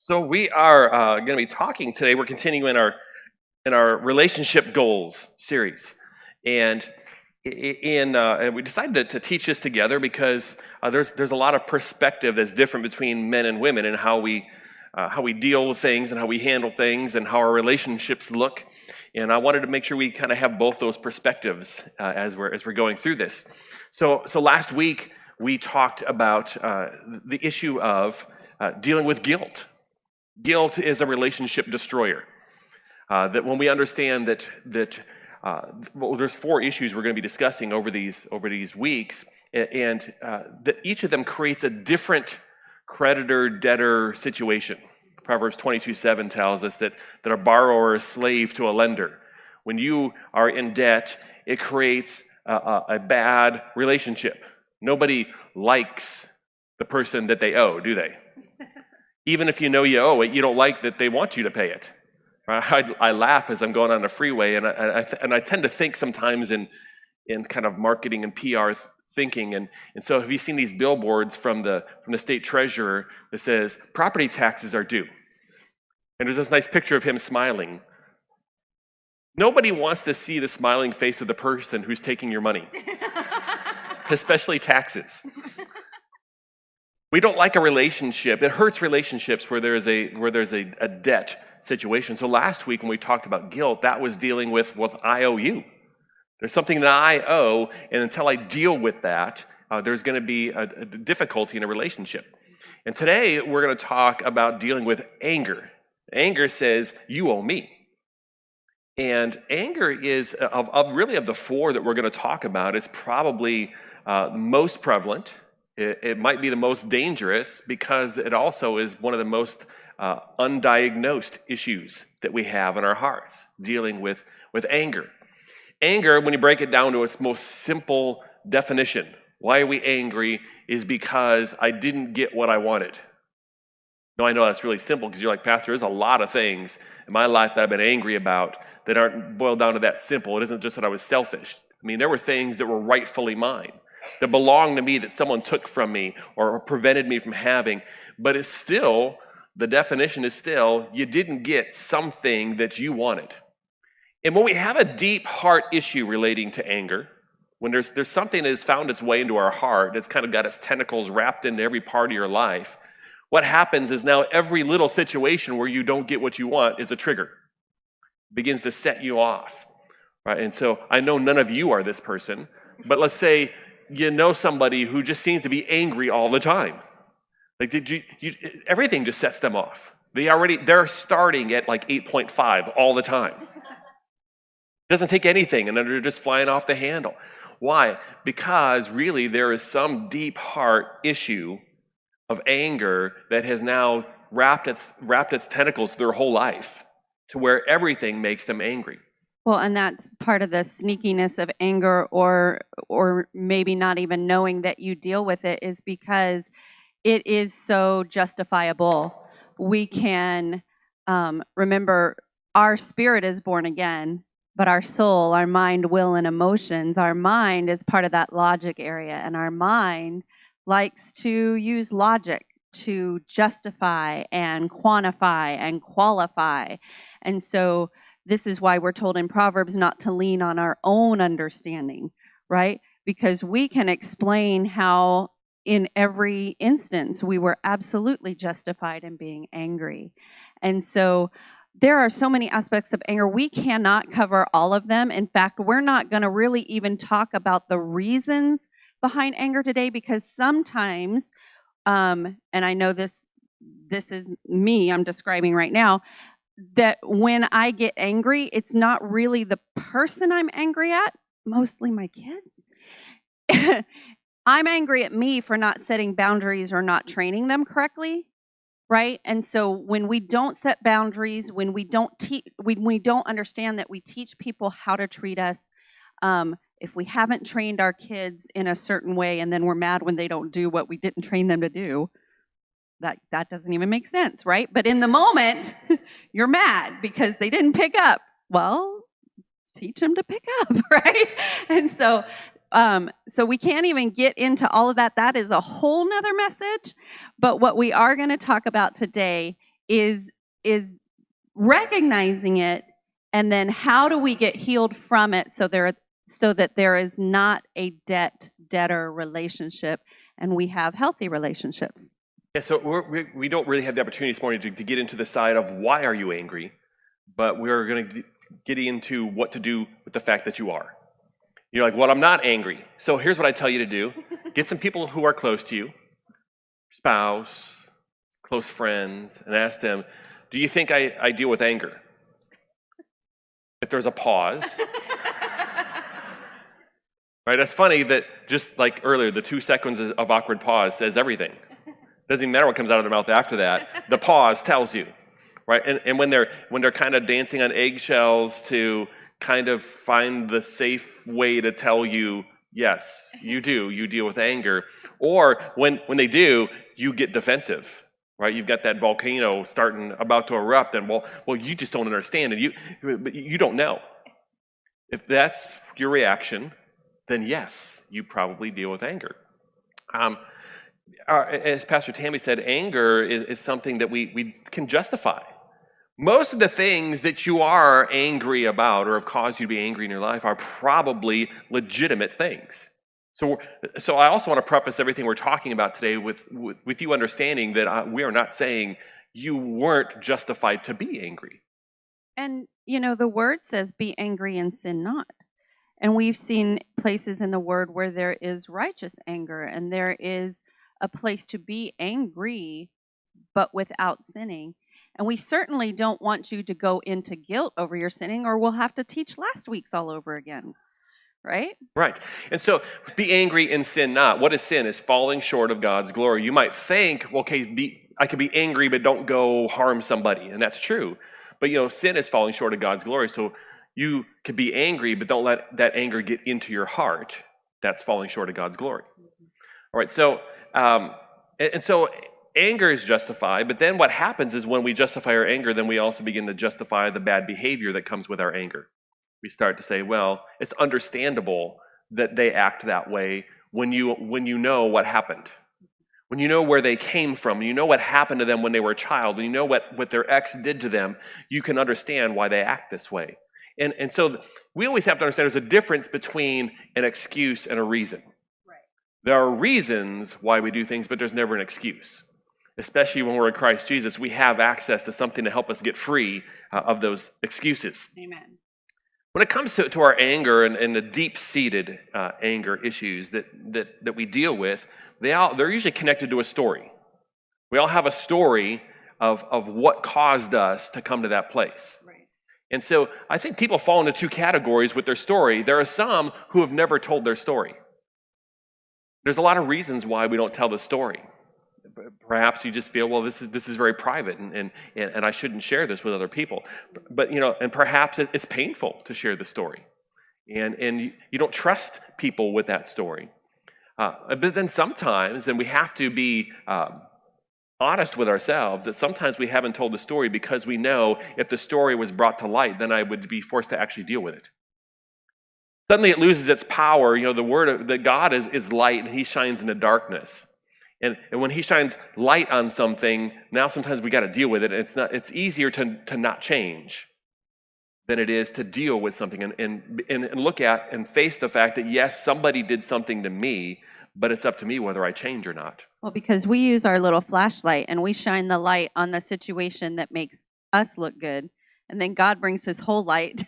So we are going to be talking today. We're continuing in our relationship goals series, and and we decided to teach this together because there's a lot of perspective that's different between men and women and how we deal with things and how we handle things and how our relationships look. And I wanted to make sure we kind of have both those perspectives as we're going through this. So last week we talked about the issue of dealing with guilt. Guilt is a relationship destroyer. That when we understand that there's four issues we're going to be discussing over these weeks, and that each of them creates a different creditor-debtor situation. Proverbs 22:7 tells us that a borrower is slave to a lender. When you are in debt, it creates a bad relationship. Nobody likes the person that they owe, do they? Even if you know you owe it, you don't like that they want you to pay it. I laugh as I'm going on the freeway, and I tend to think sometimes in kind of marketing and PR thinking. And so have you seen these billboards from the state treasurer that says, property taxes are due? And there's this nice picture of him smiling. Nobody wants to see the smiling face of the person who's taking your money, especially taxes. We don't like a relationship. It hurts relationships where there's a debt situation. So last week when we talked about guilt, that was dealing with what I owe you. There's something that I owe, and until I deal with that, there's going to be a difficulty in a relationship. And today we're going to talk about dealing with anger. Anger says, you owe me. And anger is, of the four that we're going to talk about, is probably most prevalent. It might be the most dangerous because it also is one of the most undiagnosed issues that we have in our hearts, dealing with anger. Anger, when you break it down to its most simple definition, why are we angry, is because I didn't get what I wanted. Now, I know that's really simple because you're like, Pastor, there's a lot of things in my life that I've been angry about that aren't boiled down to that simple. It isn't just that I was selfish. I mean, there were things that were rightfully mine, that belonged to me, that someone took from me or prevented me from having. But it's still, the definition is still, you didn't get something that you wanted. And when we have a deep heart issue relating to anger, when there's something that has found its way into our heart, that's kind of got its tentacles wrapped into every part of your life, what happens is now every little situation where you don't get what you want is a trigger. It begins to set you off. Right? And so I know none of you are this person, but let's say you know somebody who just seems to be angry all the time. Like everything just sets them off. They're starting at like 8.5 all the time. Doesn't take anything, and then they're just flying off the handle. Why? Because really there is some deep heart issue of anger that has now wrapped its tentacles through their whole life to where everything makes them angry. Well, and that's part of the sneakiness of anger, or maybe not even knowing that you deal with it, is because it is so justifiable. We can remember our spirit is born again, but our soul, our mind, will, and emotions, our mind is part of that logic area, and our mind likes to use logic to justify and quantify and qualify. And so this is why we're told in Proverbs not to lean on our own understanding, right? Because we can explain how in every instance we were absolutely justified in being angry. And so there are so many aspects of anger. We cannot cover all of them. In fact, we're not going to really even talk about the reasons behind anger today, because sometimes, and I know this is me I'm describing right now, that when I get angry, it's not really the person I'm angry at, mostly my kids. I'm angry at me for not setting boundaries or not training them correctly, right? And so when we don't set boundaries, when we don't understand that we teach people how to treat us, if we haven't trained our kids in a certain way and then we're mad when they don't do what we didn't train them to do, that doesn't even make sense, right? But in the moment, you're mad because they didn't pick up. Well, teach them to pick up, right? And so we can't even get into all of that. That is a whole nother message. But what we are going to talk about today is recognizing it, and then how do we get healed from it so that there is not a debtor relationship and we have healthy relationships. Yeah, so we don't really have the opportunity this morning to get into the side of why are you angry, but we're going to get into what to do with the fact that you are. You're like, well, I'm not angry. So here's what I tell you to do. Get some people who are close to you, spouse, close friends, and ask them, do you think I deal with anger? If there's a pause. Right, that's funny that just like earlier, the 2 seconds of awkward pause says everything. Doesn't even matter what comes out of their mouth after that. The pause tells you, right? And when they're kind of dancing on eggshells to kind of find the safe way to tell you, yes, you do. You deal with anger. Or when they do, you get defensive, right? You've got that volcano about to erupt, and well, you just don't understand, and you don't know. If that's your reaction, then yes, you probably deal with anger. As Pastor Tammy said, anger is something that we can justify. Most of the things that you are angry about or have caused you to be angry in your life are probably legitimate things. So I also want to preface everything we're talking about today with you understanding that we are not saying you weren't justified to be angry. And, the word says, be angry and sin not. And we've seen places in the word where there is righteous anger, and there is a place to be angry, but without sinning. And we certainly don't want you to go into guilt over your sinning, or we'll have to teach last week's all over again, right? Right. And so be angry and sin not. What is sin? It's falling short of God's glory. You might think, okay, I could be angry, but don't go harm somebody. And that's true. But, sin is falling short of God's glory. So you could be angry, but don't let that anger get into your heart. That's falling short of God's glory. All right, so so anger is justified, but then what happens is when we justify our anger, then we also begin to justify the bad behavior that comes with our anger. We start to say, well, it's understandable that they act that way when you know what happened. When you know where they came from, when you know what happened to them when they were a child, when you know what their ex did to them, you can understand why they act this way. And so we always have to understand there's a difference between an excuse and a reason. Right. There are reasons why we do things, but there's never an excuse. Especially when we're in Christ Jesus, we have access to something to help us get free of those excuses. Amen. When it comes to our anger and the deep-seated anger issues that we deal with, they're usually connected to a story. We all have a story of what caused us to come to that place. Right. And so I think people fall into 2 categories with their story. There are some who have never told their story. There's a lot of reasons why we don't tell the story. Perhaps you just feel, well, this is very private, and I shouldn't share this with other people. But and perhaps it's painful to share the story, and you don't trust people with that story. But then sometimes, and we have to be honest with ourselves, that sometimes we haven't told the story because we know if the story was brought to light, then I would be forced to actually deal with it. Suddenly it loses its power. The word that God is light, and He shines in the darkness. And when He shines light on something, now sometimes we got to deal with it. It's easier to not change than it is to deal with something and look at and face the fact that, yes, somebody did something to me, but it's up to me whether I change or not. Well, because we use our little flashlight and we shine the light on the situation that makes us look good. And then God brings His whole light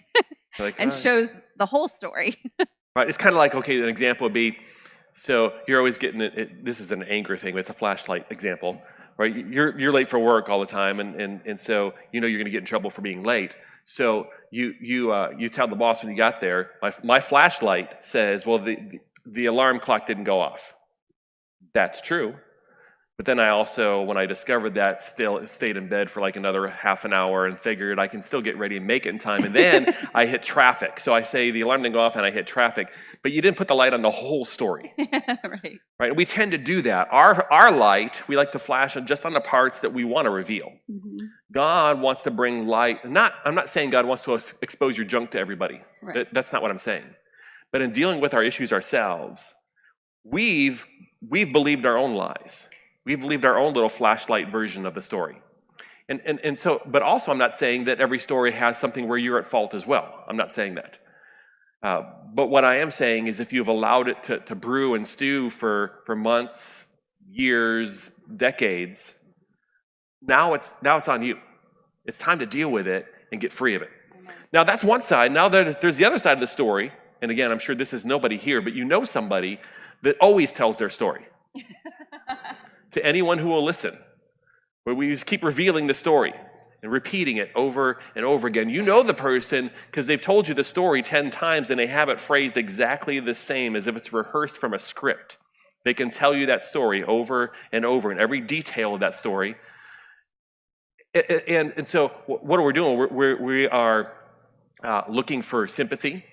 and shows the whole story. Right. It's kind of like, okay, an example would be, so you're always getting this is an anger thing, but it's a flashlight example, right? You're late for work all the time, and so you're going to get in trouble for being late. So you tell the boss when you got there, my flashlight says, well, the alarm clock didn't go off. That's true. But then I also, when I discovered that, still stayed in bed for like another half an hour and figured I can still get ready and make it in time. And then I hit traffic. So I say the alarm didn't go off and I hit traffic. But you didn't put the light on the whole story. Right. Right? We tend to do that. Our light, we like to flash just on the parts that we want to reveal. Mm-hmm. God wants to bring light. I'm not saying God wants to expose your junk to everybody. Right. That's not what I'm saying. But in dealing with our issues ourselves, we've believed our own lies. We've believed our own little flashlight version of the story. And so, but also I'm not saying that every story has something where you're at fault as well. I'm not saying that. But what I am saying is if you've allowed it to brew and stew for months, years, decades, now it's on you. It's time to deal with it and get free of it. Amen. Now that's one side. Now there's the other side of the story. And again, I'm sure this is nobody here, but you know somebody that always tells their story to anyone who will listen. Where we just keep revealing the story and repeating it over and over again. You know the person because they've told you the story 10 times and they have it phrased exactly the same as if it's rehearsed from a script. They can tell you that story over and over and every detail of that story. And so what are we doing? We are looking for sympathy.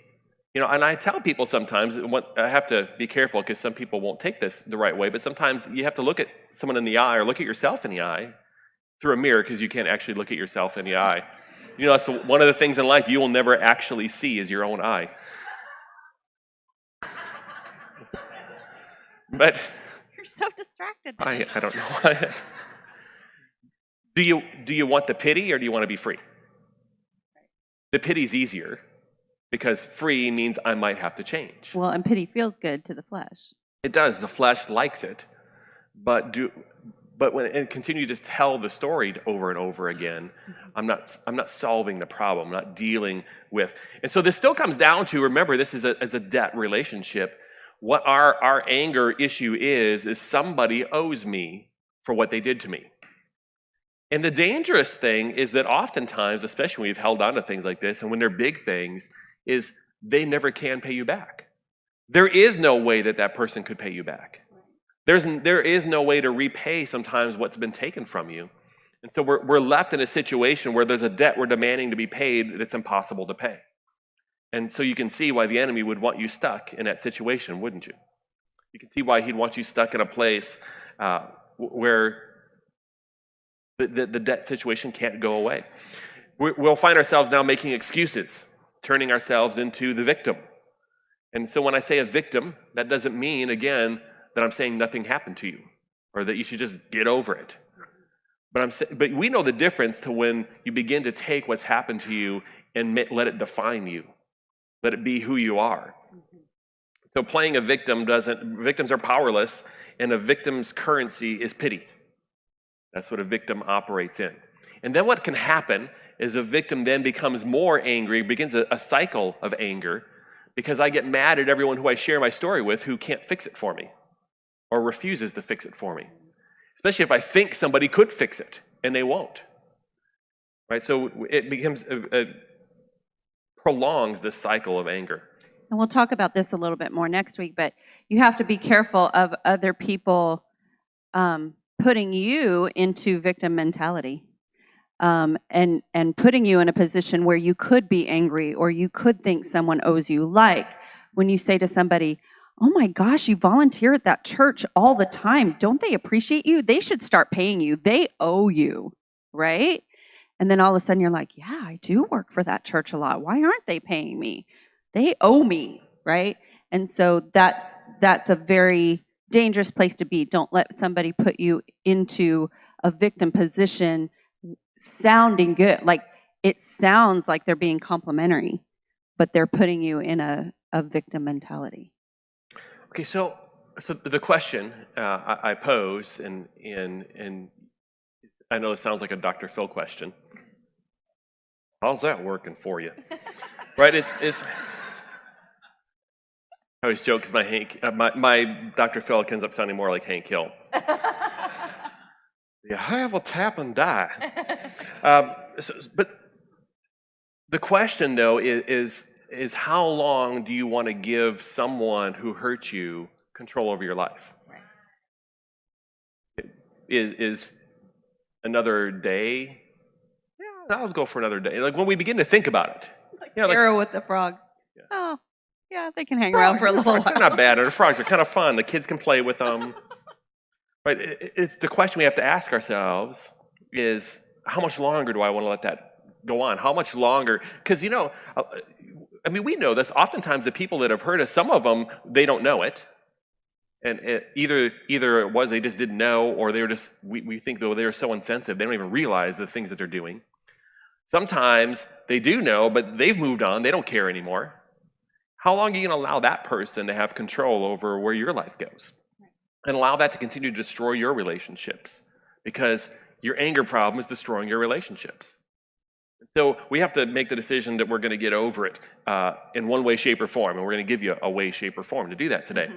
You know, and I tell people sometimes, I have to be careful because some people won't take this the right way, but sometimes you have to look at someone in the eye or look at yourself in the eye through a mirror because you can't actually look at yourself in the eye. You know, that's one of the things in life you will never actually see is your own eye. But You're so distracted. I don't know. Do you want the pity or do you want to be free? The pity's easier. Because free means I might have to change. Well, and pity feels good to the flesh. It does. The flesh likes it. But when and continue to tell the story over and over again, I'm not solving the problem. I'm not dealing with. And so this still comes down to, remember, this is a debt relationship. What our anger issue is somebody owes me for what they did to me. And the dangerous thing is that oftentimes, especially when we've held on to things like this, and when they're big things, is they never can pay you back. There is no way that person could pay you back. There is no way to repay sometimes what's been taken from you. And so we're left in a situation where there's a debt we're demanding to be paid that's impossible to pay. And so you can see why the enemy would want you stuck in that situation, wouldn't you? You can see why he'd want you stuck in a place where the debt situation can't go away. We'll find ourselves now making excuses, turning ourselves into the victim. And so when I say a victim, that doesn't mean, again, that I'm saying nothing happened to you or that you should just get over it. But we know the difference to when you begin to take what's happened to you and let it define you. Let it be who you are. So playing a victim victims are powerless, and a victim's currency is pity. That's what a victim operates in. And then what can happen is a victim then becomes more angry, begins a cycle of anger, because I get mad at everyone who I share my story with who can't fix it for me or refuses to fix it for me, especially if I think somebody could fix it and they won't. Right? So it becomes prolongs this cycle of anger. And we'll talk about this a little bit more next week, but you have to be careful of other people putting you into victim mentality. And putting you in a position where you could be angry or you could think someone owes you. Like when you say to somebody, oh my gosh, you volunteer at that church all the time. Don't they appreciate you? They should start paying you. They owe you, right? And then all of a sudden you're like, yeah, I do work for that church a lot. Why aren't they paying me? They owe me, right? And so that's a very dangerous place to be. Don't let somebody put you into a victim position sounding good. Like it sounds like they're being complimentary, but they're putting you in a victim mentality. Okay, so the question I pose, and I know it sounds like a Dr. Phil question. How's that working for you? Right? Is I always joke because my Dr. Phil ends up sounding more like Hank Hill. You have a tap and die. But the question, though, is how long do you want to give someone who hurt you control over your life? Right. Is another day? Yeah, I'll go for another day. Like when we begin to think about it. Like Arrow with the frogs. Yeah. Oh, yeah, they can hang around for a little while. They're not bad. The frogs are kind of fun. The kids can play with them. Right? It's the question we have to ask ourselves is, how much longer do I want to let that go on? How much longer? Because, we know this. Oftentimes the people that have hurt us, some of them, they don't know it. And either it was they just didn't know, or they were just, we think though they were so insensitive, they don't even realize the things that they're doing. Sometimes they do know, but they've moved on, they don't care anymore. How long are you going to allow that person to have control over where your life goes? And allow that to continue to destroy your relationships? Because your anger problem is destroying your relationships. So we have to make the decision that we're going to get over it in one way, shape, or form. And we're going to give you a way, shape, or form to do that today.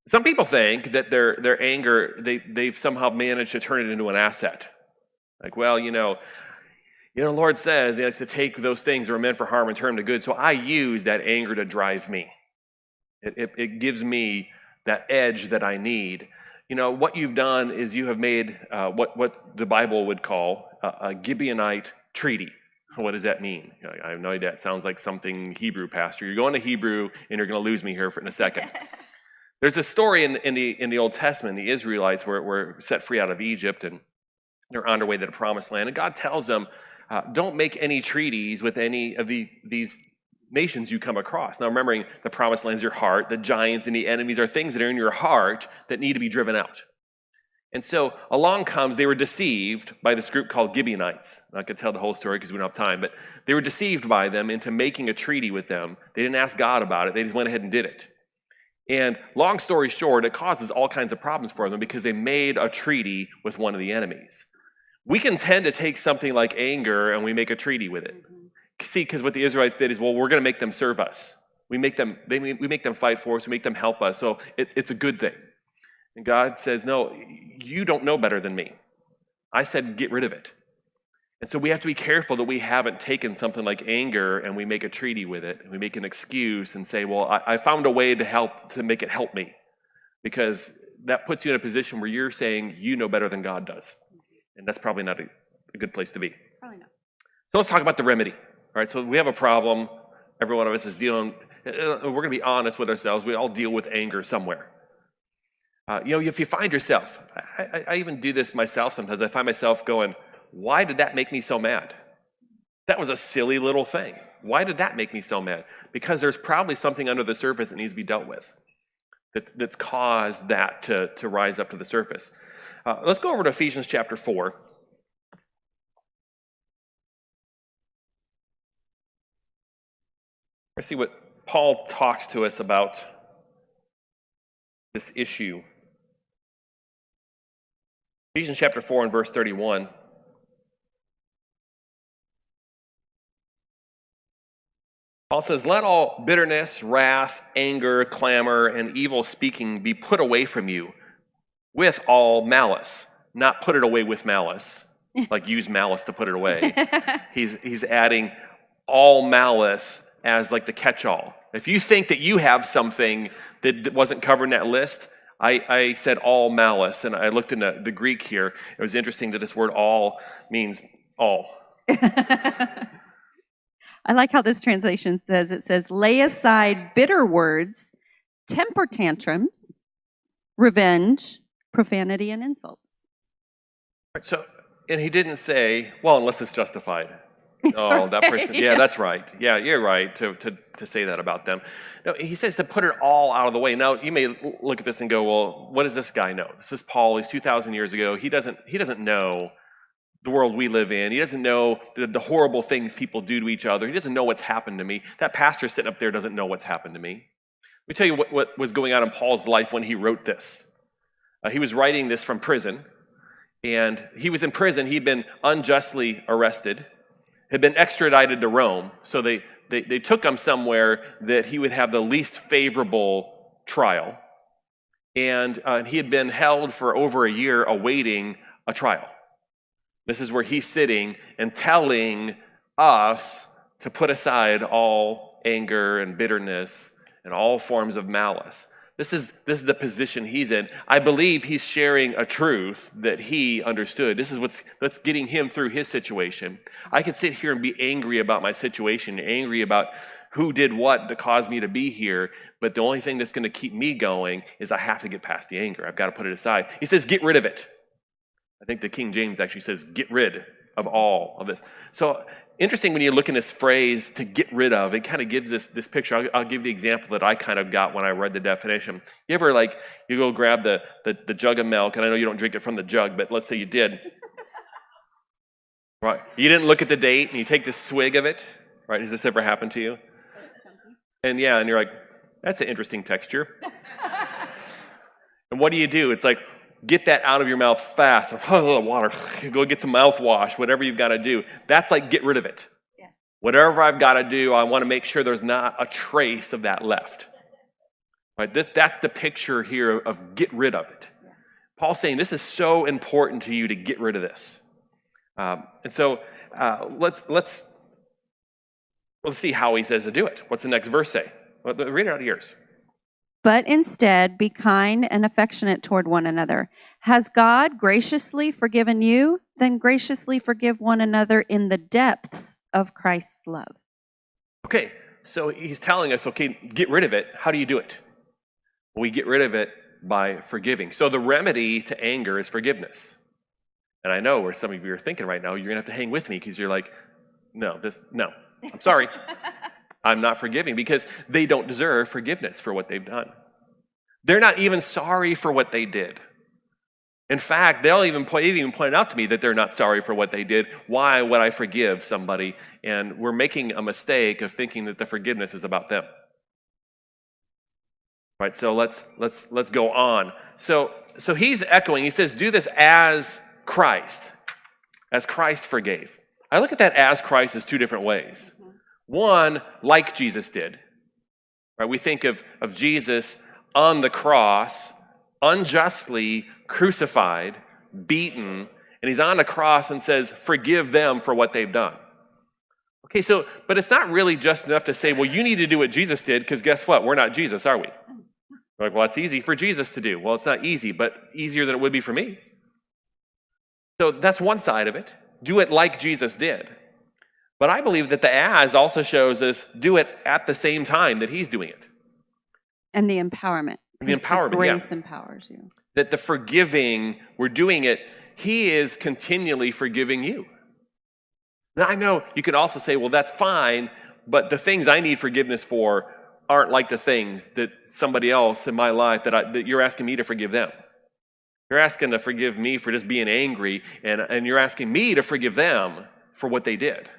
Some people think that their anger, they've somehow managed to turn it into an asset. Like, well, the Lord says He has to take those things that are meant for harm and turn them to good. So I use that anger to drive me. It gives me that edge that I need. What you've done is you have made what the Bible would call a Gibeonite treaty. What does that mean? I have no idea. It sounds like something Hebrew, Pastor. You're going to Hebrew, and you're going to lose me here in a second. There's a story in the Old Testament. The Israelites were set free out of Egypt, and they're on their way to the Promised Land. And God tells them, don't make any treaties with any of these nations you come across. Now, remembering the Promised Land is your heart. The giants and the enemies are things that are in your heart that need to be driven out. And so along comes, they were deceived by this group called Gibeonites. I could tell the whole story because we don't have time, but they were deceived by them into making a treaty with them. They didn't ask God about it. They just went ahead and did it. And long story short, it causes all kinds of problems for them because they made a treaty with one of the enemies. We can tend to take something like anger and we make a treaty with it. See, because what the Israelites did is, well, we're going to make them serve us. We make them fight for us. We make them help us. So it's a good thing. And God says, no, you don't know better than me. I said, get rid of it. And so we have to be careful that we haven't taken something like anger and we make a treaty with it. And we make an excuse and say, well, I found a way to make it help me. Because that puts you in a position where you're saying you know better than God does. And that's probably not a good place to be. Probably not. So let's talk about the remedy. All right, so we have a problem. Every one of us is dealing. We're going to be honest with ourselves. We all deal with anger somewhere. If you find yourself, I even do this myself sometimes. I find myself going, why did that make me so mad? That was a silly little thing. Why did that make me so mad? Because there's probably something under the surface that needs to be dealt with that's caused that to rise up to the surface. Let's go over to Ephesians chapter 4. Let's see what Paul talks to us about this issue. Ephesians chapter 4 and verse 31. Paul says, let all bitterness, wrath, anger, clamor, and evil speaking be put away from you with all malice. Not put it away with malice, like use malice to put it away. He's adding all malice as like the catch-all. If you think that you have something that wasn't covered in that list, I said all malice, and I looked in the Greek here. It was interesting that this word all means all. I like how this translation says, it says, lay aside bitter words, temper tantrums, revenge, profanity, and insults. So, and he didn't say, well, unless it's justified. Oh, that person, yeah, that's right. Yeah, you're right to say that about them. No, he says to put it all out of the way. Now, you may look at this and go, well, what does this guy know? This is Paul. He's 2,000 years ago. He doesn't know the world we live in. He doesn't know the horrible things people do to each other. He doesn't know what's happened to me. That pastor sitting up there doesn't know what's happened to me. Let me tell you what was going on in Paul's life when he wrote this. He was writing this from prison, and he was in prison. He'd been unjustly arrested, had been extradited to Rome, so they took him somewhere that he would have the least favorable trial, and he had been held for over a year awaiting a trial. This is where he's sitting and telling us to put aside all anger and bitterness and all forms of malice. This is the position he's in. I believe he's sharing a truth that he understood. This is what's getting him through his situation. I can sit here and be angry about my situation, angry about who did what that caused me to be here, but the only thing that's going to keep me going is I have to get past the anger. I've got to put it aside. He says, get rid of it. I think the King James actually says, get rid of all of this. So interesting when you look in this phrase, to get rid of, it kind of gives this picture. I'll give the example that I kind of got when I read the definition. You ever you go grab the jug of milk, and I know you don't drink it from the jug, but let's say you did. Right. You didn't look at the date, and you take this swig of it. Right. Has this ever happened to you? And you're like, that's an interesting texture. And what do? It's like, get that out of your mouth fast. Water. Go get some mouthwash, whatever you've got to do. That's like, get rid of it. Yeah. Whatever I've got to do, I want to make sure there's not a trace of that left. Right? That's the picture here of get rid of it. Yeah. Paul's saying this is so important to you to get rid of this. And so let's see how he says to do it. What's the next verse say? Well, read it out of yours. But instead, be kind and affectionate toward one another. Has God graciously forgiven you? Then graciously forgive one another in the depths of Christ's love. Okay, so he's telling us, okay, get rid of it. How do you do it? Well, we get rid of it by forgiving. So the remedy to anger is forgiveness. And I know where some of you are thinking right now, you're going to have to hang with me because you're like, no, I'm sorry. I'm not forgiving because they don't deserve forgiveness for what they've done. They're not even sorry for what they did. In fact, they've even pointed out to me that they're not sorry for what they did. Why would I forgive somebody? And we're making a mistake of thinking that the forgiveness is about them. Right, so let's go on. So he's echoing, he says, do this as Christ forgave. I look at that as Christ as two different ways. One, like Jesus did. Right? We think of Jesus on the cross, unjustly crucified, beaten, and he's on the cross and says, forgive them for what they've done. Okay, but it's not really just enough to say, well, you need to do what Jesus did, because guess what? We're not Jesus, are we? We're like, well, it's easy for Jesus to do. Well, it's not easy, but easier than it would be for me. So that's one side of it. Do it like Jesus did. But I believe that the as also shows us do it at the same time that he's doing it. And the empowerment. The empowerment, grace empowers you. That the forgiving, we're doing it, he is continually forgiving you. Now I know you could also say, well, that's fine, but the things I need forgiveness for aren't like the things that somebody else in my life that you're asking me to forgive them. You're asking to forgive me for just being angry, and you're asking me to forgive them for what they did.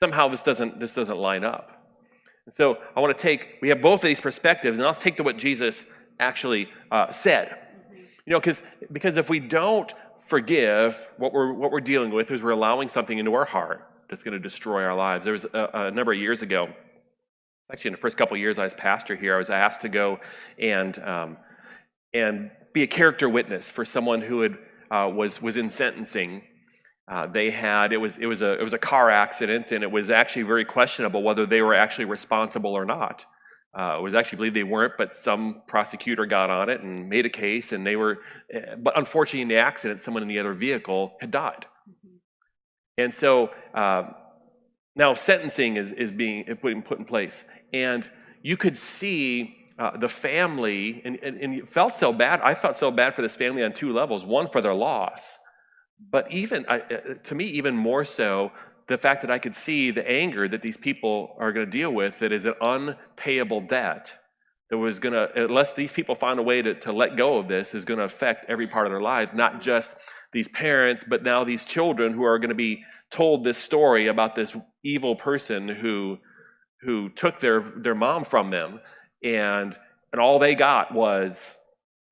Somehow this doesn't line up. So we have both of these perspectives, and let's take to what Jesus actually said. You know, because if we don't forgive, what we're dealing with is we're allowing something into our heart that's going to destroy our lives. There was a number of years ago, actually in the first couple of years I was pastor here, I was asked to go and be a character witness for someone who was in sentencing. It was a car accident, and it was actually very questionable whether they were actually responsible or not. It was actually believed they weren't, but some prosecutor got on it and made a case, and but unfortunately in the accident, someone in the other vehicle had died. And so now sentencing is being put in place, and you could see the family, and it felt so bad. I felt so bad for this family on two levels. One, for their loss, but to me, even more so, the fact that I could see the anger that these people are going to deal with, that is an unpayable debt, that was going to, unless these people find a way to let go of this, is going to affect every part of their lives, not just these parents, but now these children who are going to be told this story about this evil person who took their mom from them, and all they got was,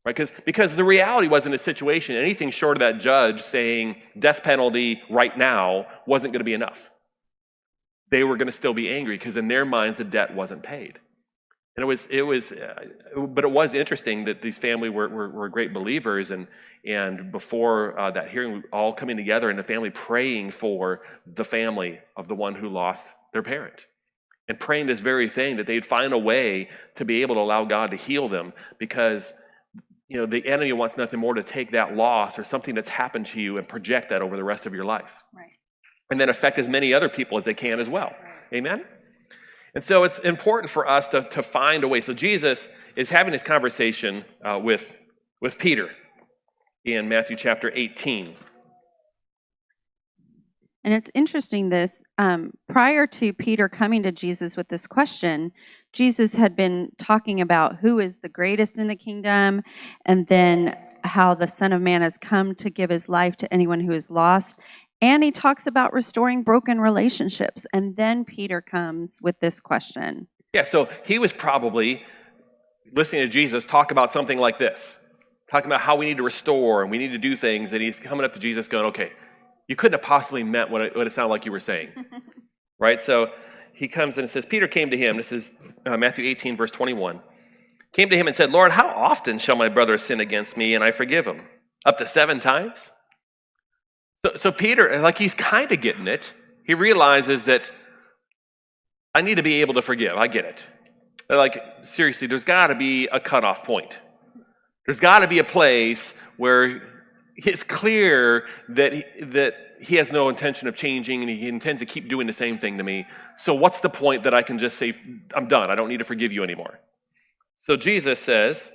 right? Because the reality was, in a situation, anything short of that judge saying death penalty right now wasn't going to be enough. They were going to still be angry because in their minds the debt wasn't paid. And but it was interesting that these family were great believers, and before that hearing, all coming together and the family praying for the family of the one who lost their parent. And praying this very thing, that they'd find a way to be able to allow God to heal them, because the enemy wants nothing more to take that loss or something that's happened to you and project that over the rest of your life. Right. And then affect as many other people as they can as well. Right. Amen? And so it's important for us to find a way. So Jesus is having this conversation with Peter in Matthew chapter 18. And it's interesting this, prior to Peter coming to Jesus with this question, Jesus had been talking about who is the greatest in the kingdom, and then how the Son of Man has come to give his life to anyone who is lost. And he talks about restoring broken relationships. And then Peter comes with this question. Yeah, so he was probably listening to Jesus talk about something like this, talking about how we need to restore and we need to do things, and he's coming up to Jesus going, okay, you couldn't have possibly meant what it sounded like you were saying, right? So he comes and says, Peter came to him, this is Matthew 18, verse 21, came to him and said, Lord, how often shall my brother sin against me and I forgive him? Up to 7 times? So Peter, like he's kind of getting it. He realizes that I need to be able to forgive. I get it. Like, seriously, there's got to be a cutoff point. There's got to be a place where it's clear that he has no intention of changing and he intends to keep doing the same thing to me. So what's the point that I can just say, I'm done. I don't need to forgive you anymore. So Jesus says,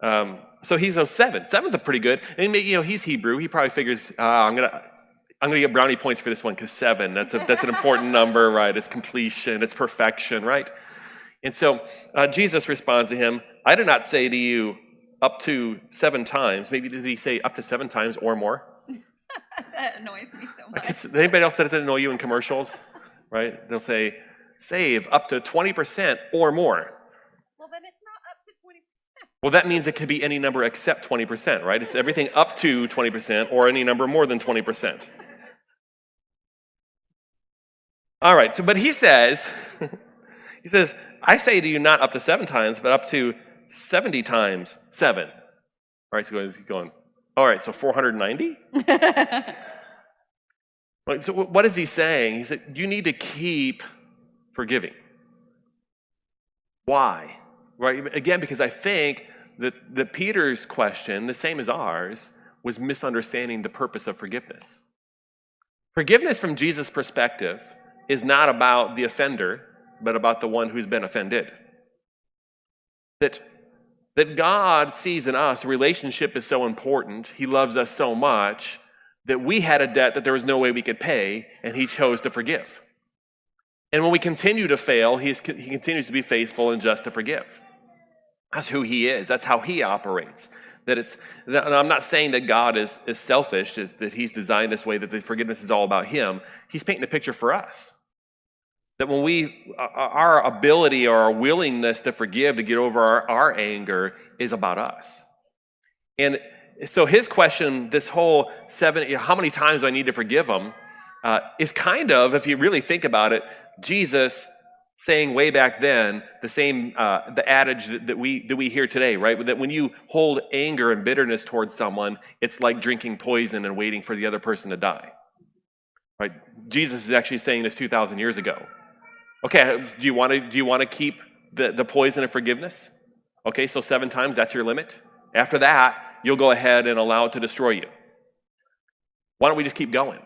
so he's 7. 7's a pretty good. And he's Hebrew. He probably figures, I'm gonna get brownie points for this one because 7. That's an important number, right? It's completion. It's perfection, right? And so Jesus responds to him, I did not say to you up to 7 times. Maybe did he say up to 7 times or more? That annoys me so much. Does anybody else that doesn't annoy you in commercials? Right? They'll say, save up to 20% or more. Well, then it's not up to 20%. Well, that means it could be any number except 20%, right? It's everything up to 20% or any number more than 20%. All right, so but he says, I say to you not up to 7 times, but up to 70 times 7. All right, so he's going, all right, so 490? Right, so what is he saying? He said, you need to keep forgiving. Why? Right, again, because I think that Peter's question, the same as ours, was misunderstanding the purpose of forgiveness. Forgiveness from Jesus' perspective is not about the offender, but about the one who's been offended. That God sees in us, relationship is so important, he loves us so much, that we had a debt that there was no way we could pay, and he chose to forgive. And when we continue to fail, he continues to be faithful and just to forgive. That's who he is. That's how he operates. And I'm not saying that God is selfish, that he's designed this way, that the forgiveness is all about him. He's painting a picture for us. That when our ability or our willingness to forgive, to get over our anger, is about us. And so his question, this whole 7, how many times do I need to forgive him, is kind of, if you really think about it, Jesus saying way back then the same, the adage that we hear today, right? That when you hold anger and bitterness towards someone, it's like drinking poison and waiting for the other person to die. Right? Jesus is actually saying this 2,000 years ago. Okay, do you want to keep the poison of forgiveness? Okay, so 7 times, that's your limit. After that, you'll go ahead and allow it to destroy you. Why don't we just keep going?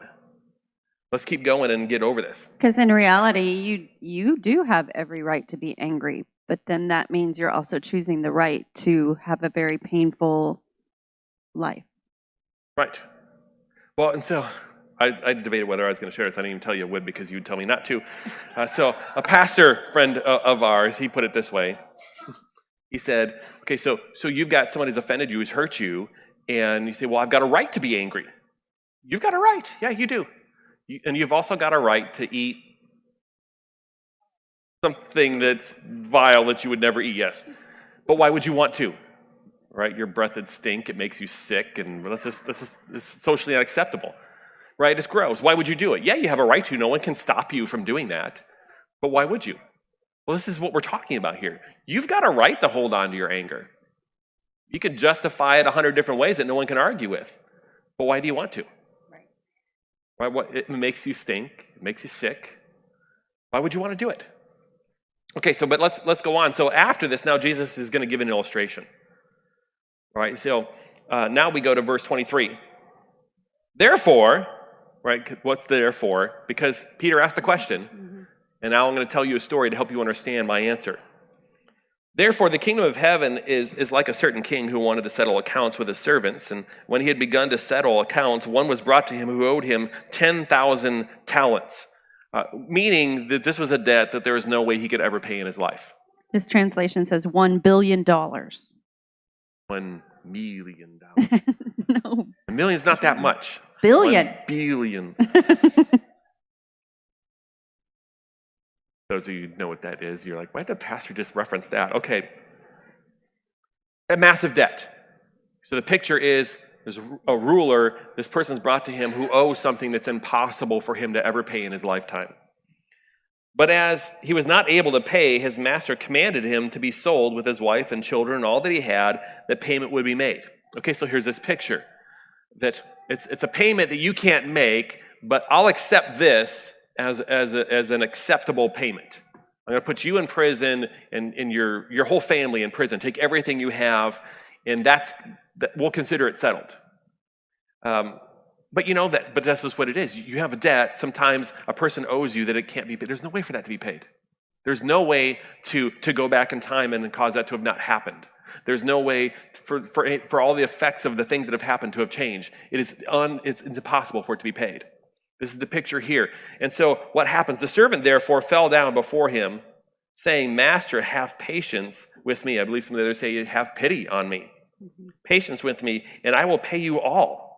Let's keep going and get over this. Because in reality, you do have every right to be angry, but then that means you're also choosing the right to have a very painful life. Right. Well, and so I debated whether I was going to share this. I didn't even tell you I would because you'd tell me not to. So a pastor friend of ours, he put it this way. He said, okay, so you've got someone who's offended you, who's hurt you, and you say, well, I've got a right to be angry. You've got a right. Yeah, you do. And you've also got a right to eat something that's vile that you would never eat, yes. But why would you want to? Right? Your breath would stink, it makes you sick, and it's socially unacceptable. Right? It's gross. Why would you do it? Yeah, you have a right to. No one can stop you from doing that. But why would you? Well, this is what we're talking about here. You've got a right to hold on to your anger. You can justify it 100 different ways that no one can argue with. But why do you want to? Right? What, it makes you stink. It makes you sick. Why would you want to do it? Okay, so but let's go on. So after this, now Jesus is going to give an illustration. All right, so now we go to verse 23. Therefore, right, what's therefore? Because Peter asked the question, and now I'm going to tell you a story to help you understand my answer. Therefore, the kingdom of heaven is like a certain king who wanted to settle accounts with his servants. And when he had begun to settle accounts, one was brought to him who owed him 10,000 talents, meaning that this was a debt that there was no way he could ever pay in his life. This translation says $1 billion. $1 million. No, A million's not that much. billion. 1 billion. Those of you who know what that is, you're like, why did the pastor just reference that? Okay. A massive debt. So the picture is there's a ruler, this person's brought to him who owes something that's impossible for him to ever pay in his lifetime. But as he was not able to pay, his master commanded him to be sold with his wife and children and all that he had, that payment would be made. Okay, so here's this picture. That it's a payment that you can't make, but I'll accept this as an acceptable payment. I'm going to put you in prison and your whole family in prison. Take everything you have, and we'll consider it settled. But you know that. But that's just what it is. You have a debt. Sometimes a person owes you that it can't be paid. There's no way for that to be paid. There's no way to go back in time and cause that to have not happened. There's no way for all the effects of the things that have happened to have changed. It's impossible for it to be paid. This is the picture here. And so what happens? The servant therefore fell down before him, saying, Master, have patience with me. I believe some of the others say, have pity on me. Mm-hmm. Patience with me, and I will pay you all.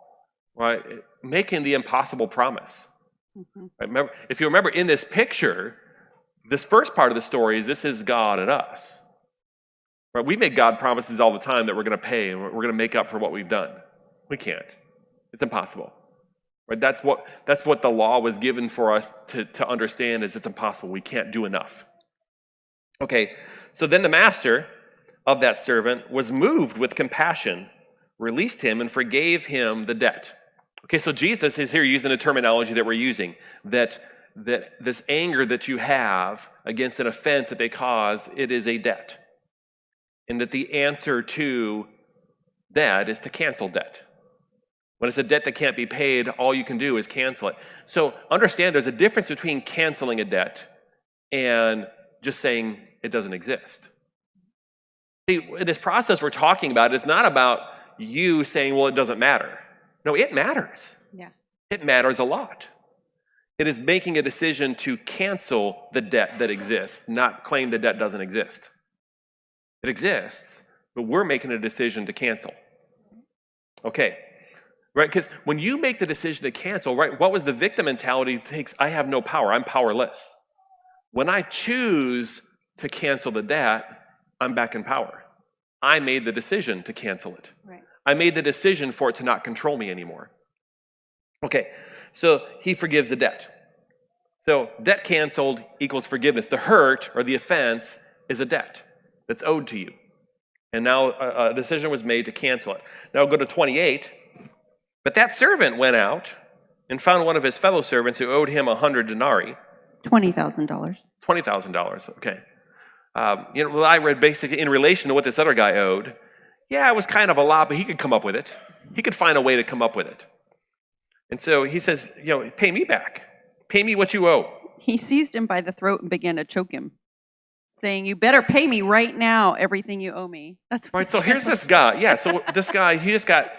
Right? Making the impossible promise. Mm-hmm. Right? If you remember in this picture, this first part of the story is this is God and us. Right? We make God promises all the time that we're going to pay and we're going to make up for what we've done. We can't. It's impossible. Right? That's what the law was given for us to understand is it's impossible. We can't do enough. Okay, so then the master of that servant was moved with compassion, released him, and forgave him the debt. Okay, so Jesus is here using the terminology that we're using, that this anger that you have against an offense that they cause, it is a debt. And that the answer to that is to cancel debt. When it's a debt that can't be paid, all you can do is cancel it. So understand there's a difference between canceling a debt and just saying it doesn't exist. See, this process we're talking about is not about you saying, well, it doesn't matter. No, it matters. Yeah. It matters a lot. It is making a decision to cancel the debt that exists, not claim the debt doesn't exist. It exists, but we're making a decision to cancel. Okay. Right? Because when you make the decision to cancel, right, what was the victim mentality? Takes, I have no power. I'm powerless. When I choose to cancel the debt, I'm back in power. I made the decision to cancel it. Right. I made the decision for it to not control me anymore. Okay, so he forgives the debt. So debt canceled equals forgiveness. The hurt or the offense is a debt that's owed to you. And now a decision was made to cancel it. Now go to 28. But that servant went out and found one of his fellow servants who owed him 100 denarii. $20,000. $20,000, okay. Well, I read basically in relation to what this other guy owed. Yeah, it was kind of a lot, but he could come up with it. He could find a way to come up with it. And so he says, pay me back. Pay me what you owe. He seized him by the throat and began to choke him, saying, you better pay me right now everything you owe me. That's what right, so here's this guy. Yeah, so this guy, he just got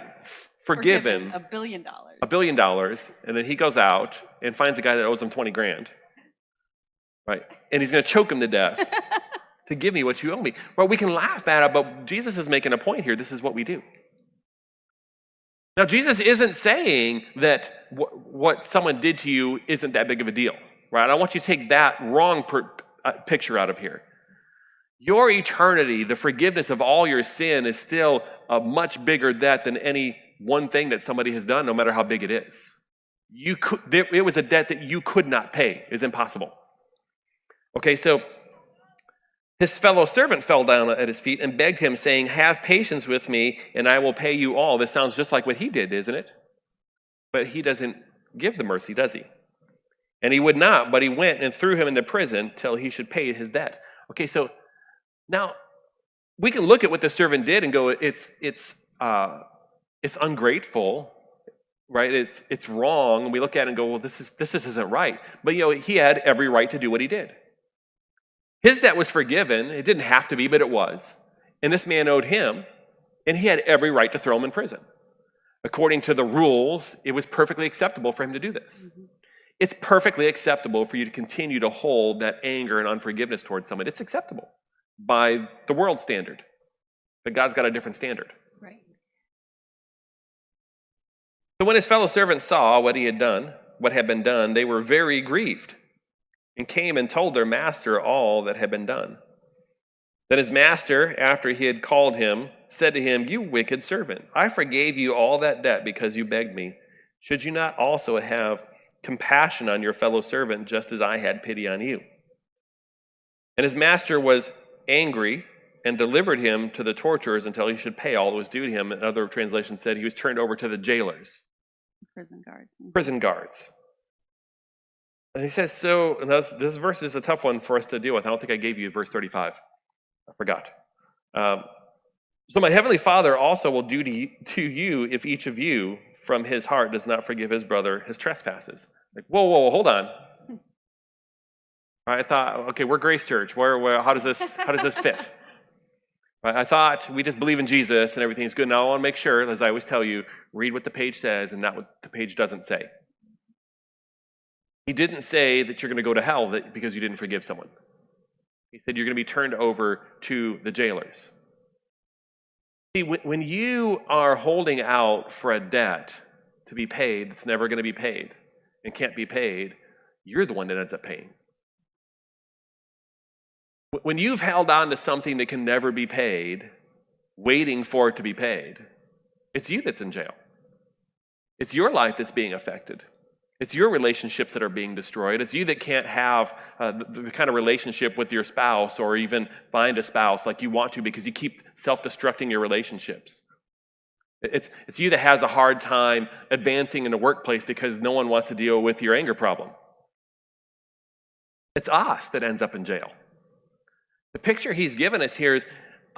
forgiven $1 billion. $1 billion, and then he goes out and finds a guy that owes him 20 grand. Right? And he's going to choke him to death to give me what you owe me. Well, we can laugh at it, but Jesus is making a point here. This is what we do. Now, Jesus isn't saying that what someone did to you isn't that big of a deal. Right? I want you to take that wrong picture out of here. Your eternity, the forgiveness of all your sin, is still a much bigger debt than any one thing that somebody has done, no matter how big it is. It was a debt that you could not pay. It's impossible. Okay, so his fellow servant fell down at his feet and begged him, saying, have patience with me, and I will pay you all. This sounds just like what he did, isn't it? But he doesn't give the mercy, does he? And he would not, but he went and threw him into prison till he should pay his debt. Okay, so now we can look at what the servant did and go, it's ungrateful, right? It's wrong. And we look at it and go, well, this isn't right. But he had every right to do what he did. His debt was forgiven. It didn't have to be, but it was. And this man owed him, and he had every right to throw him in prison. According to the rules, it was perfectly acceptable for him to do this. It's perfectly acceptable for you to continue to hold that anger and unforgiveness towards someone. It's acceptable by the world standard. But God's got a different standard. Right. So when his fellow servants saw what had been done, they were very grieved and came and told their master all that had been done. Then his master, after he had called him, said to him, "You wicked servant, I forgave you all that debt because you begged me. Should you not also have compassion on your fellow servant, just as I had pity on you?" And his master was angry and delivered him to the torturers until he should pay all that was due to him. And other translations said he was turned over to the jailers. Prison guards. And he says, and this verse is a tough one for us to deal with. I don't think I gave you verse 35. I forgot. So my heavenly Father also will do to you if each of you from his heart does not forgive his brother his trespasses. Like, whoa, hold on. I thought, okay, we're Grace Church. How does this fit? Right? I thought we just believe in Jesus and everything's good. Now I want to make sure, as I always tell you, read what the page says and not what the page doesn't say. He didn't say that you're going to go to hell because you didn't forgive someone. He said you're going to be turned over to the jailers. See, when you are holding out for a debt to be paid that's never going to be paid and can't be paid, you're the one that ends up paying. When you've held on to something that can never be paid, waiting for it to be paid, it's you that's in jail. It's your life that's being affected. It's your relationships that are being destroyed. It's you that can't have the kind of relationship with your spouse or even find a spouse like you want to because you keep self-destructing your relationships. It's you that has a hard time advancing in the workplace because no one wants to deal with your anger problem. It's us that ends up in jail. The picture he's given us here is,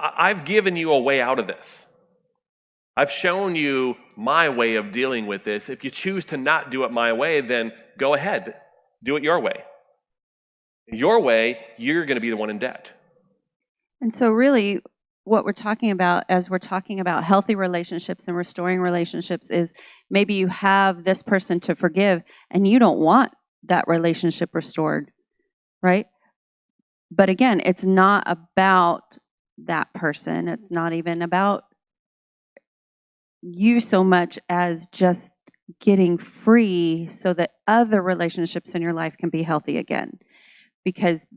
I've given you a way out of this. I've shown you my way of dealing with this. If you choose to not do it my way, then go ahead. Do it your way. Your way, you're going to be the one in debt. And so really, what we're talking about as we're talking about healthy relationships and restoring relationships is maybe you have this person to forgive and you don't want that relationship restored, right? But again, it's not about that person. It's not even about you so much as just getting free so that other relationships in your life can be healthy again. Because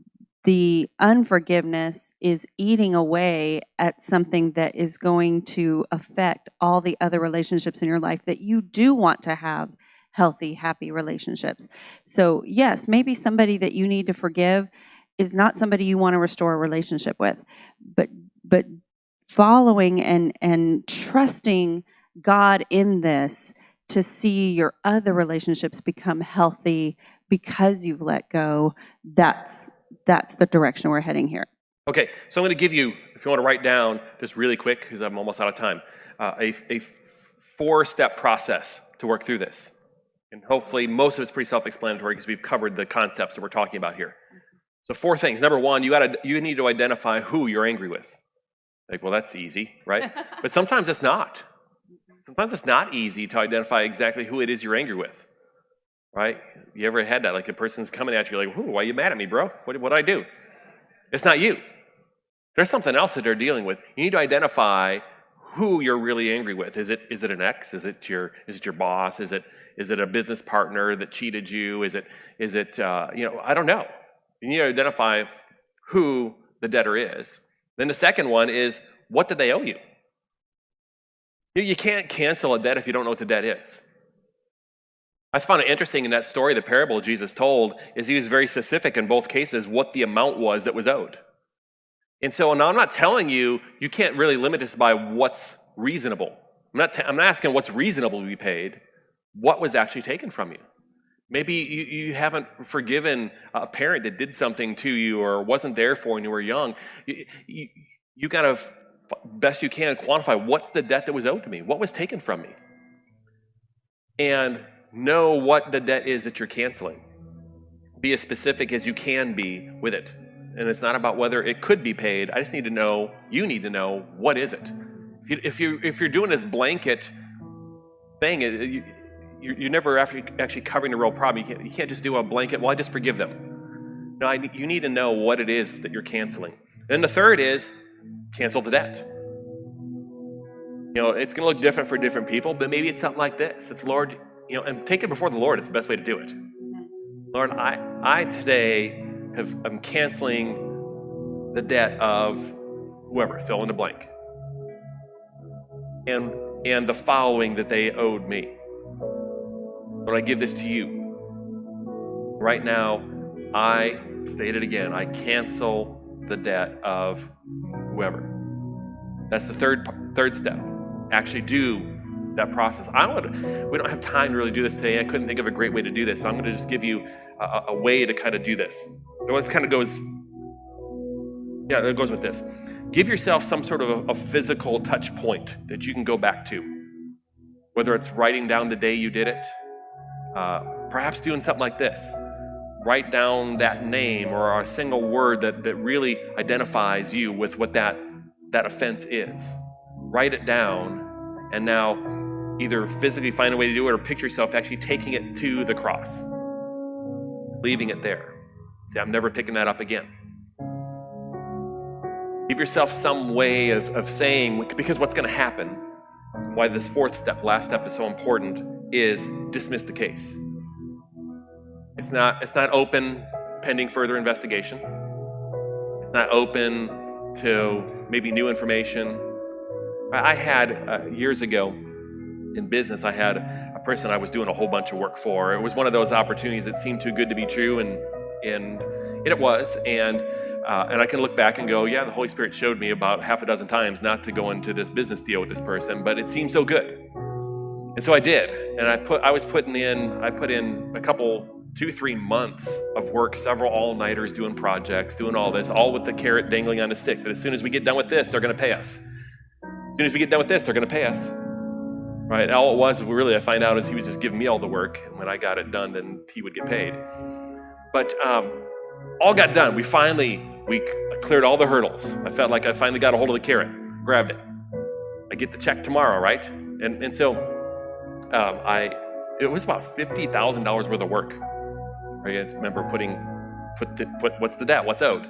the unforgiveness is eating away at something that is going to affect all the other relationships in your life that you do want to have healthy, happy relationships. So yes, maybe somebody that you need to forgive is not somebody you want to restore a relationship with, but following and trusting God in this to see your other relationships become healthy because you've let go, that's the direction we're heading here. Okay, so I'm going to give you, if you want to write down, just really quick, because I'm almost out of time, a 4-step process to work through this. And hopefully most of it's pretty self-explanatory because we've covered the concepts that we're talking about here. So 4 things. Number 1, you need to identify who you're angry with. Like, well, that's easy, right? But sometimes it's not. Sometimes it's not easy to identify exactly who it is you're angry with, right? You ever had that? Like a person's coming at you like, why are you mad at me, bro? What'd I do? It's not you. There's something else that they're dealing with. You need to identify who you're really angry with. Is it an ex? Is it your boss? Is it a business partner that cheated you? Is it I don't know. You need to identify who the debtor is. Then the second one is, what did they owe you? You can't cancel a debt if you don't know what the debt is. I found it interesting in that story, the parable Jesus told, is he was very specific in both cases what the amount was that was owed. And so now I'm not telling you can't really limit this by what's reasonable. I'm not asking what's reasonable to be paid. What was actually taken from you? Maybe you haven't forgiven a parent that did something to you or wasn't there for when you were young. You got to, best you can, quantify what's the debt that was owed to me? What was taken from me? And know what the debt is that you're canceling. Be as specific as you can be with it. And it's not about whether it could be paid. I just need to know, you need to know, what is it? If you're doing this blanket thing, you're never actually covering the real problem. You can't just do a blanket, well, I just forgive them. No, you need to know what it is that you're canceling. Then the third is cancel the debt. It's going to look different for different people, but maybe it's something like this. It's, Lord, and take it before the Lord. It's the best way to do it. Lord, I today I'm canceling the debt of whoever, fill in the blank. And the following that they owed me. Lord, I give this to you. Right now, I state it again, I cancel the debt of whoever. That's the third step. Actually do that process. We don't have time to really do this today. I couldn't think of a great way to do this, but I'm going to just give you a way to kind of do this. It kind of goes, it goes with this. Give yourself some sort of a physical touch point that you can go back to. Whether it's writing down the day you did it, perhaps doing something like this. Write down that name or a single word that really identifies you with what that offense is. Write it down, and now either physically find a way to do it or picture yourself actually taking it to the cross, leaving it there. Say, I'm never picking that up again. Give yourself some way of saying, because what's going to happen, why this fourth step, last step, is so important, is dismiss the case. It's not open pending further investigation. It's not open to maybe new information. I had, years ago in business, I had a person I was doing a whole bunch of work for. It was one of those opportunities that seemed too good to be true, and it was. And I can look back and go, yeah, the Holy Spirit showed me about half a dozen times not to go into this business deal with this person, but it seemed so good. And so I did. And I put in a couple, 2-3 months of work, several all-nighters doing projects, doing all this, all with the carrot dangling on a stick, that as soon as we get done with this, they're going to pay us. As soon as we get done with this, they're going to pay us. Right? All it was, really, I find out, is he was just giving me all the work, and when I got it done, then he would get paid. But all got done. We cleared all the hurdles. I felt like I finally got a hold of the carrot, grabbed it. I get the check tomorrow, right? And so it was about $50,000 worth of work. Right? I remember what's the debt, what's owed.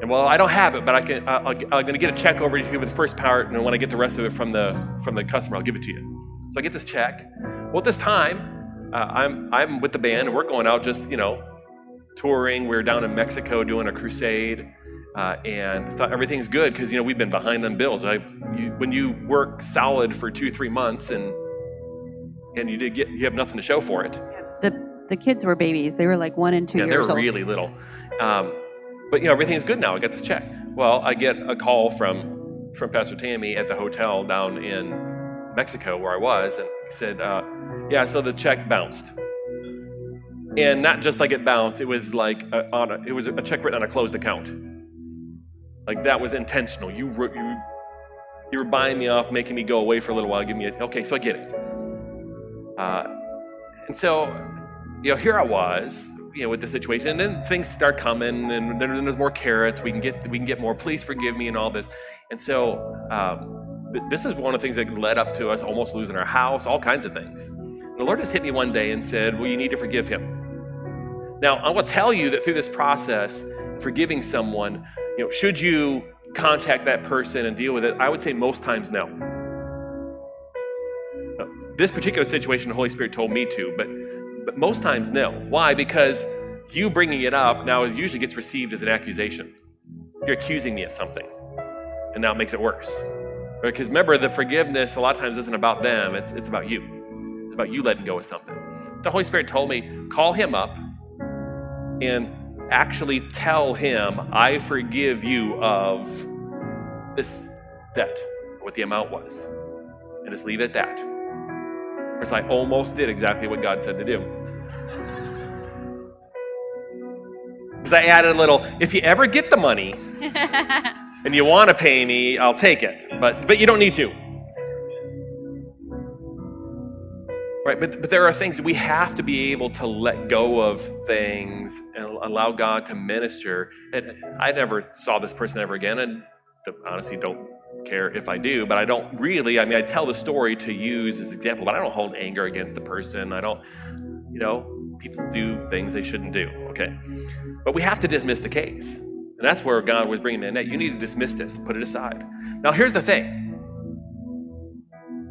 And well, I don't have it, but I'm going to get a check over to you with the first part, and when I get the rest of it from the customer, I'll give it to you. So I get this check. Well, at this time, I'm with the band, and we're going out just, touring. We were down in Mexico doing a crusade, and thought everything's good because, we've been behind on bills. When you work solid for 2-3 months and you have nothing to show for it. The kids were babies. They were like 1 and 2 years old. Yeah, they were really little. But everything's good now. I got this check. Well, I get a call from Pastor Tammy at the hotel down in Mexico where I was, and he said, so the check bounced. And not just like it bounced, it was like it was a check written on a closed account. Like that was intentional. You were buying me off, making me go away for a little while, okay, so I get it. And so, here I was, with the situation, and then things start coming, and then there's more carrots. We can get more. Please forgive me, and all this. And so, this is one of the things that led up to us almost losing our house, all kinds of things. And the Lord just hit me one day and said, "Well, you need to forgive him." Now, I will tell you that through this process, forgiving someone, should you contact that person and deal with it? I would say most times no. This particular situation, the Holy Spirit told me to, but most times no. Why? Because you bringing it up now usually gets received as an accusation. You're accusing me of something, and now it makes it worse. Because remember, the forgiveness a lot of times isn't about them, it's about you. It's about you letting go of something. The Holy Spirit told me, call him up and actually tell him, I forgive you of this debt, what the amount was, and just leave it at that. Because I almost did exactly what God said to do. Because I added a little, if you ever get the money and you want to pay me, I'll take it. But you don't need to. Right, but there are things we have to be able to let go of things and allow God to minister. And I never saw this person ever again, and honestly don't care if I do, but I don't really, I tell the story to use as an example, but I don't hold anger against the person. I don't, people do things they shouldn't do, okay? But we have to dismiss the case. And that's where God was bringing me in. That you need to dismiss this, put it aside. Now, here's the thing.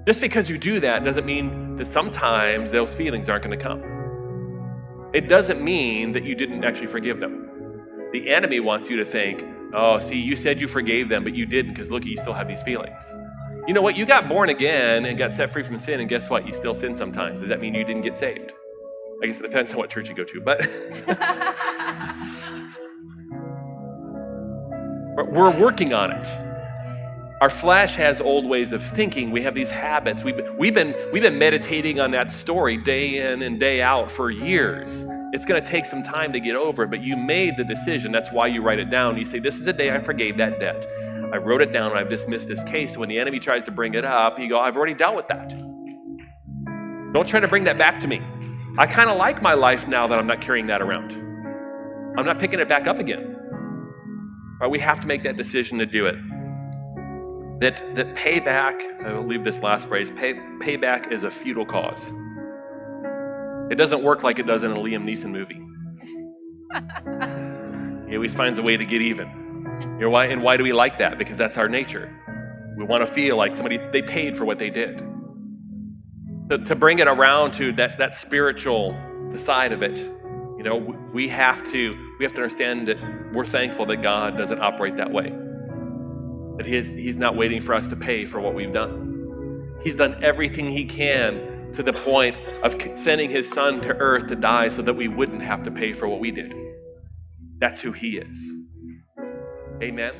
Just because you do that doesn't mean that sometimes those feelings aren't going to come. It doesn't mean that you didn't actually forgive them. The enemy wants you to think, oh, see, you said you forgave them, but you didn't because look, you still have these feelings. You know what? You got born again and got set free from sin, and guess what? You still sin sometimes. Does that mean you didn't get saved? I guess it depends on what church you go to, but we're working on it. Our flesh has old ways of thinking. We have these habits. We've been meditating on that story day in and day out for years. It's going to take some time to get over it, but you made the decision. That's why you write it down. You say, this is the day I forgave that debt. I wrote it down and I've dismissed this case. So when the enemy tries to bring it up, you go, I've already dealt with that. Don't try to bring that back to me. I kind of like my life now that I'm not carrying that around. I'm not picking it back up again. Right? We have to make that decision to do it. That payback, I'll leave this last phrase, payback is a futile cause. It doesn't work like it does in a Liam Neeson movie. He always finds a way to get even. You know why? And why do we like that? Because that's our nature. We want to feel like they paid for what they did. To bring it around to that spiritual side of it, we have to understand that we're thankful that God doesn't operate that way. That he's not waiting for us to pay for what we've done. He's done everything he can to the point of sending his son to earth to die so that we wouldn't have to pay for what we did. That's who he is. Amen.